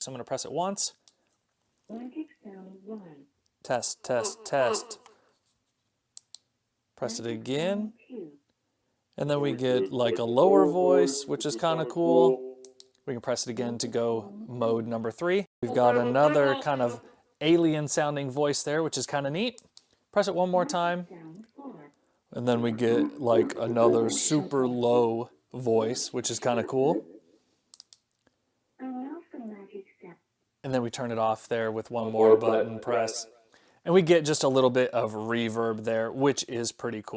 So I'm going to press it once. Magic sound 1. Test, test, test. Press it Magic again. sound 2. And then we get like a lower voice, which is kind of cool. We can press it again to go mode number 3. We've got another kind of alien sounding voice there, which is kind of neat. Press it one more time. Sound 4. And then we get like another super low voice, which is kind of cool. Allow for magic sound. And then we turn it off there with one more button press. And we get just a little bit of reverb there, which is pretty cool.